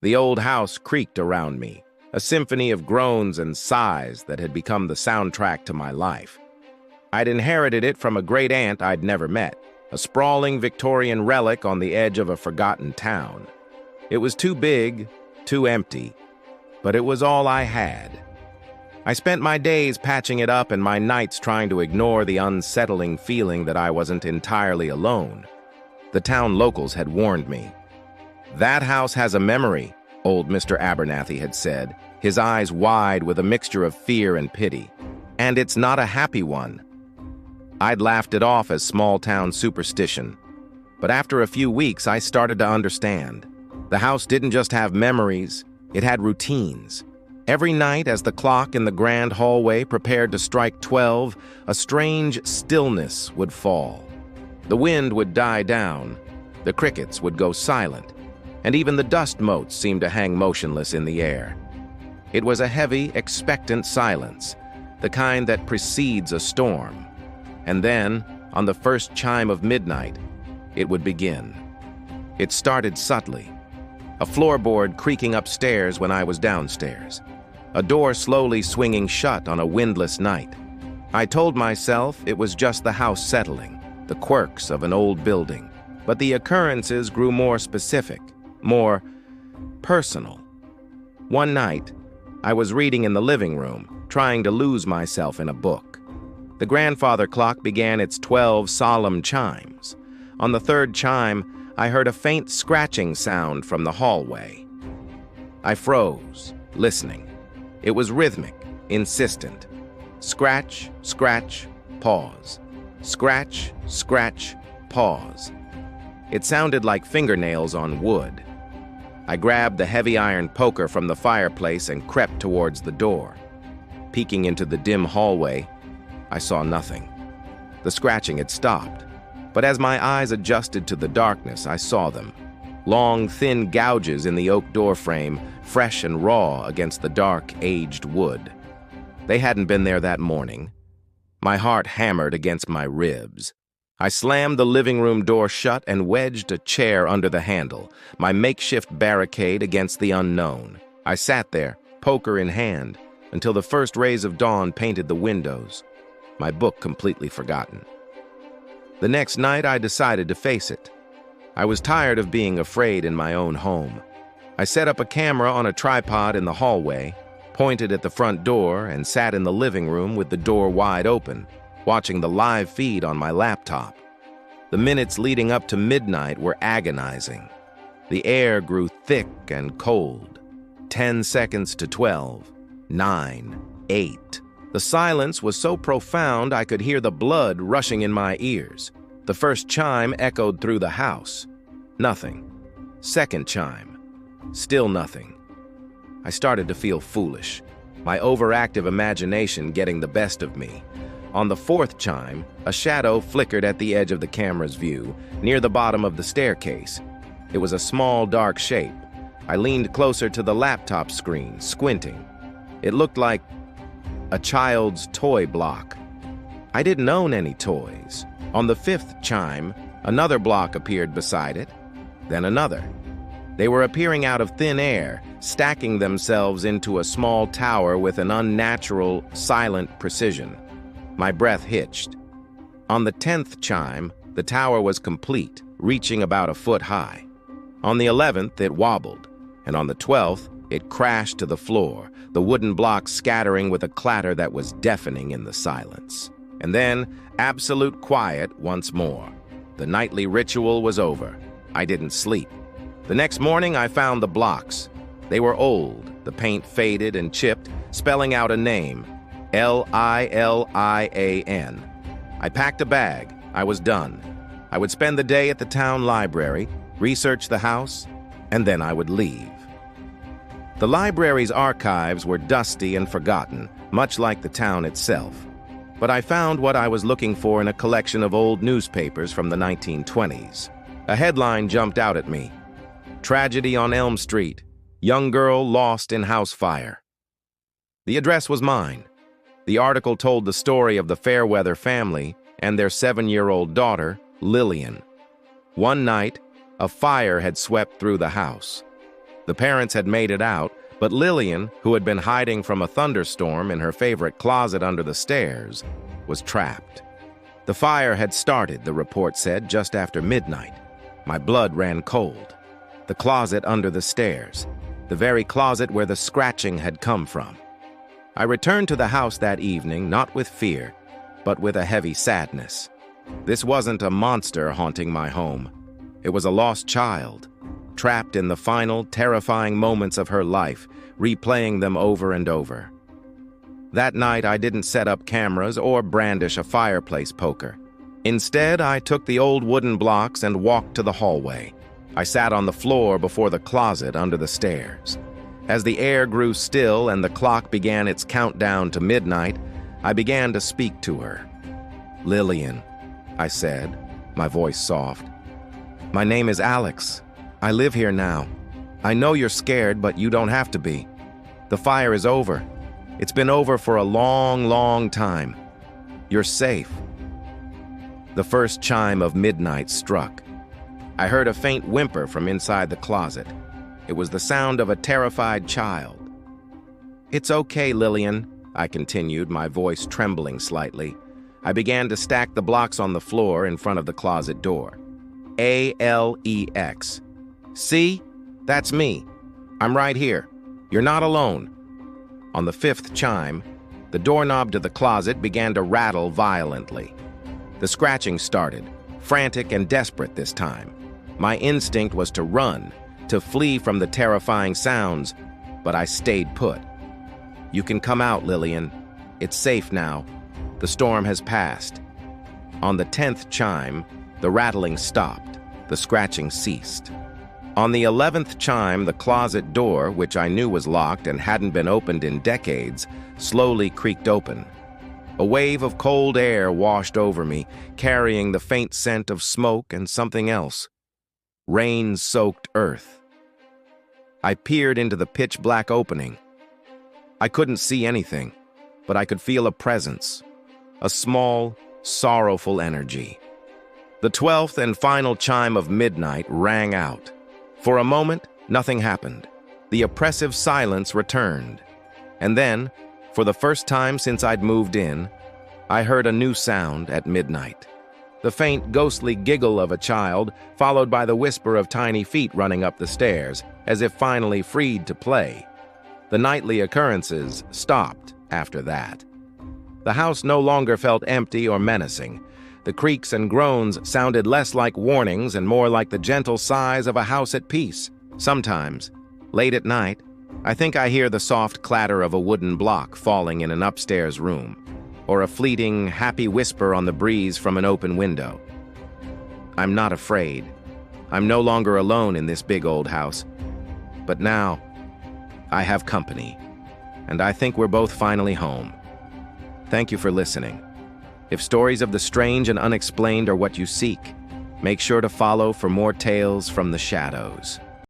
The old house creaked around me, a symphony of groans and sighs that had become the soundtrack to my life. I'd inherited it from a great aunt I'd never met, a sprawling Victorian relic on the edge of a forgotten town. It was too big, too empty, but it was all I had. I spent my days patching it up and my nights trying to ignore the unsettling feeling that I wasn't entirely alone. The town locals had warned me. "That house has a memory," old Mr. Abernathy had said, his eyes wide with a mixture of fear and pity. "And it's not a happy one." I'd laughed it off as small-town superstition. But after a few weeks, I started to understand. The house didn't just have memories, it had routines. Every night, as the clock in the grand hallway prepared to strike 12, a strange stillness would fall. The wind would die down, the crickets would go silent, and even the dust motes seemed to hang motionless in the air. It was a heavy, expectant silence, the kind that precedes a storm. And then, on the first chime of midnight, it would begin. It started subtly. A floorboard creaking upstairs when I was downstairs. A door slowly swinging shut on a windless night. I told myself it was just the house settling, the quirks of an old building. But the occurrences grew more specific, more personal. One night, I was reading in the living room, trying to lose myself in a book. The grandfather clock began its 12 solemn chimes. On the third chime, I heard a faint scratching sound from the hallway. I froze, listening. It was rhythmic, insistent. Scratch, scratch, pause. Scratch, scratch, pause. It sounded like fingernails on wood. I grabbed the heavy iron poker from the fireplace and crept towards the door. Peeking into the dim hallway, I saw nothing. The scratching had stopped, but as my eyes adjusted to the darkness, I saw them. Long, thin gouges in the oak doorframe, fresh and raw against the dark, aged wood. They hadn't been there that morning. My heart hammered against my ribs. I slammed the living room door shut and wedged a chair under the handle, my makeshift barricade against the unknown. I sat there, poker in hand, until the first rays of dawn painted the windows, my book completely forgotten. The next night, I decided to face it. I was tired of being afraid in my own home. I set up a camera on a tripod in the hallway, pointed at the front door, and sat in the living room with the door wide open, watching the live feed on my laptop. The minutes leading up to midnight were agonizing. The air grew thick and cold. 10 seconds to 12, 9, 8. The silence was so profound I could hear the blood rushing in my ears. The first chime echoed through the house. Nothing. Second chime. Still nothing. I started to feel foolish, my overactive imagination getting the best of me. On the fourth chime, a shadow flickered at the edge of the camera's view, near the bottom of the staircase. It was a small, dark shape. I leaned closer to the laptop screen, squinting. It looked like a child's toy block. I didn't own any toys. On the fifth chime, another block appeared beside it, then another. They were appearing out of thin air, stacking themselves into a small tower with an unnatural, silent precision. My breath hitched. On the 10th chime, the tower was complete, reaching about a foot high. On the 11th, it wobbled, and on the 12th, it crashed to the floor, the wooden blocks scattering with a clatter that was deafening in the silence. And then, absolute quiet once more. The nightly ritual was over. I didn't sleep. The next morning, I found the blocks. They were old, the paint faded and chipped, spelling out a name, Lilian. I packed a bag. I was done. I would spend the day at the town library, research the house, and then I would leave. The library's archives were dusty and forgotten, much like the town itself. But I found what I was looking for in a collection of old newspapers from the 1920s. A headline jumped out at me. Tragedy on Elm Street. Young girl lost in house fire. The address was mine. The article told the story of the Fairweather family and their 7-year-old daughter, Lillian. One night, a fire had swept through the house. The parents had made it out, but Lillian, who had been hiding from a thunderstorm in her favorite closet under the stairs, was trapped. The fire had started, the report said, just after midnight. My blood ran cold. The closet under the stairs, the very closet where the scratching had come from. I returned to the house that evening, not with fear, but with a heavy sadness. This wasn't a monster haunting my home. It was a lost child, trapped in the final, terrifying moments of her life, replaying them over and over. That night, I didn't set up cameras or brandish a fireplace poker. Instead, I took the old wooden blocks and walked to the hallway. I sat on the floor before the closet under the stairs. As the air grew still and the clock began its countdown to midnight, I began to speak to her. "Lillian," I said, my voice soft. "My name is Alex. I live here now. I know you're scared, but you don't have to be. The fire is over. It's been over for a long, long time. You're safe." The first chime of midnight struck. I heard a faint whimper from inside the closet. It was the sound of a terrified child. "It's okay, Lillian," I continued, my voice trembling slightly. I began to stack the blocks on the floor in front of the closet door. ALEX. "See? That's me. I'm right here. You're not alone." On the fifth chime, the doorknob to the closet began to rattle violently. The scratching started, frantic and desperate this time. My instinct was to run, to flee from the terrifying sounds, but I stayed put. "You can come out, Lillian. It's safe now. The storm has passed." On the 10th chime, the rattling stopped. The scratching ceased. On the 11th chime, the closet door, which I knew was locked and hadn't been opened in decades, slowly creaked open. A wave of cold air washed over me, carrying the faint scent of smoke and something else. Rain-soaked earth. I peered into the pitch-black opening. I couldn't see anything, but I could feel a presence, a small, sorrowful energy. The 12th and final chime of midnight rang out. For a moment, nothing happened. The oppressive silence returned. And then, for the first time since I'd moved in, I heard a new sound at midnight. The faint, ghostly giggle of a child, followed by the whisper of tiny feet running up the stairs, as if finally freed to play. The nightly occurrences stopped after that. The house no longer felt empty or menacing. The creaks and groans sounded less like warnings and more like the gentle sighs of a house at peace. Sometimes, late at night, I think I hear the soft clatter of a wooden block falling in an upstairs room, or a fleeting, happy whisper on the breeze from an open window. I'm not afraid. I'm no longer alone in this big old house. But now, I have company, and I think we're both finally home. Thank you for listening. If stories of the strange and unexplained are what you seek, make sure to follow for more tales from the shadows.